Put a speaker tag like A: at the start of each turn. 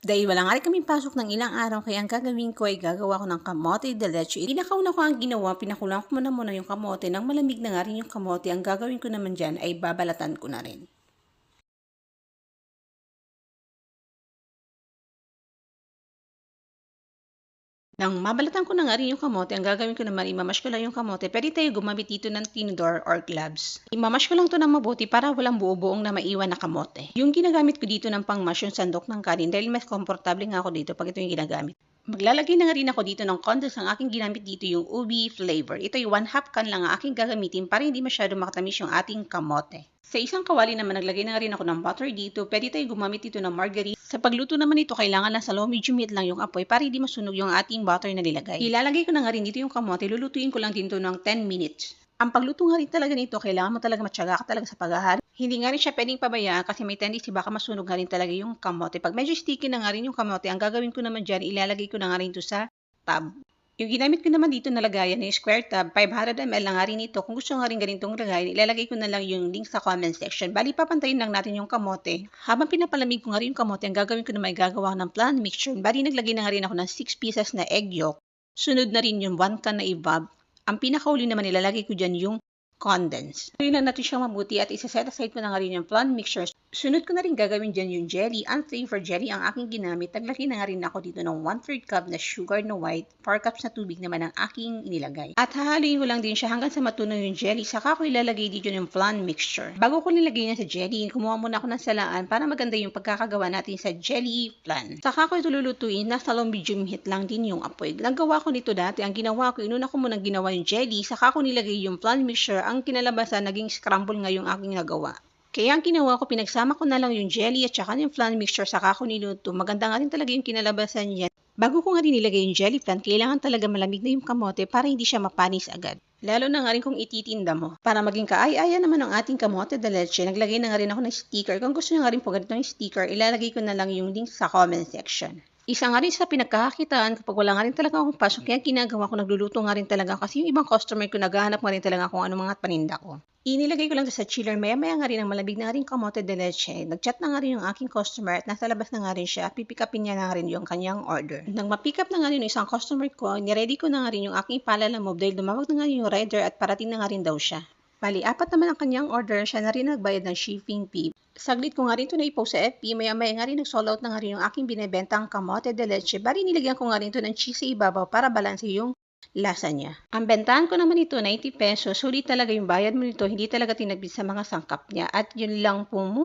A: Dahil wala nga rin kaming pasok ng ilang araw, kaya ang gagawin ko ay gagawa ko ng kamote de leche. Pinakauna ko ang ginawa, pinakulang ko muna yung kamote. Nang malamig na nga rin yung kamote, ang gagawin ko naman dyan ay babalatan ko na rin. Nang mabalatan ko na nga rin yung kamote, ang gagawin ko naman, imamash ko lang yung kamote. Pwede tayo gumamit dito ng tinidor or gloves. Imamash ko lang to ng mabuti para walang buo-buong na maiwan na kamote. Yung ginagamit ko dito ng pangmash yung sandok ng kanin dahil mas komportable nga ako dito pag ito yung ginagamit. Maglalagay na nga rin ako dito ng condense. Ang aking ginamit dito yung ubi flavor. Ito yung 1/2 can lang ang aking gagamitin para hindi masyado makatamis yung ating kamote. Sa isang kawali naman, naglagay na nga rin ako ng butter dito. Pwede tayo gumamit dito ng margarine. Sa pagluto naman ito, kailangan nasa low medium heat lang yung apoy para hindi masunog yung ating butter na nilagay. Ilalagay ko na nga rin dito yung kamote. Lulutuin ko lang dito ng 10 minutes. Ang pagluto nga rin talaga nito, kailangan mo talaga matyaga ka talaga sa paghahalo. Hindi nga rin siya pwedeng pabayaan kasi may tendency baka masunog nga rin talaga yung kamote. Pag medyo sticky na nga rin yung kamote, ang gagawin ko naman dyan, ilalagay ko na nga rin ito sa tub. Yung ginamit ko naman dito na lagayan yung square tub, 500 ml na nga rin ito. Kung gusto nga rin ganitong lagayan, ilalagay ko na lang yung link sa comment section. Bali, papantayin lang natin yung kamote. Habang pinapalamig ko nga rin yung kamote, ang gagawin ko naman ay gagawa ng flan mixture. Bali, naglagay na nga rin ako ng 6 pieces na egg yolk. Sunod na rin yung 1 can na evap. Ang pinakauli naman, ilalagay ko dyan yung condense. Tuloy lang natin siyang mabuti at isa-set aside ko na nga rin yung flan mixture. Sunod ko na rin gagawin dyan yung jelly. Ang flavor jelly ang aking ginamit. Naglagay na nga rin ako dito ng 1/3 cup na sugar na white. 4 cups na tubig naman ang aking inilagay. At hahaluin ko lang din siya hanggang sa matunaw yung jelly. Saka ko ilalagay dito yung flan mixture. Bago ko nilagay niya sa jelly, kumuha muna ako ng salaan para maganda yung pagkakagawa natin sa jelly flan. Saka ko ito lulutuin. Nasa low medium heat lang din yung apoy. Nagawa ko nito dati. Ang ginawa ko, inuna ko munang ginawa yung jelly. Saka ko nilagay yung flan mixture. Ang kinalabasan, naging scramble nga yung aking nagawa. Kaya ang ginawa ko, pinagsama ko na lang yung jelly at saka yung flan mixture saka ko niluto. Maganda nga rin talaga yung kinalabasan niya. Bago ko nga rin nilagay yung jelly flan, kailangan talaga malamig na yung kamote para hindi siya mapanis agad. Lalo na nga rin kung ititinda mo. Para maging kaaya-aya naman ang ating kamote de leche, naglagay na nga rin ako ng sticker. Kung gusto nyo nga rin po ganito yung sticker, ilalagay ko na lang yung link sa comment section. Isa nga rin sa pinagkakakitaan kapag wala nga rin talaga akong pasok, kaya ginagawa ko, nagluluto nga rin talaga kasi yung ibang customer ko naghahanap nga rin talaga kung ano mga paninda ko. Inilagay ko lang sa chiller, maya-maya nga rin ang malamig na nga rin kamote de leche. Nag-chat na nga rin yung aking customer at nasa labas na nga rin siya. Pipick upin niya na nga rin yung kanyang order. Nang ma-pick up na nga rin yung isang customer ko, niready ko na nga rin yung aking palalamob dahil dumawag na nga rin yung rider at parating na nga rin daw siya. Bali, 4 naman ang kanyang order, siya na rin nagbayad ng shipping fee. Saglit ko nga rin ito na i-post sa FB, maya-maya nga rin nag-sold out na nga rin yung aking binibentang kamote de leche. Bali, nilagyan ko nga rin ito ng cheese sa ibabaw para balanse yung lasa niya. Ang bentahan ko naman ito, 90 pesos. Sulit talaga yung bayad mo nito. Hindi talaga tinagpid sa mga sangkap niya. At yun lang po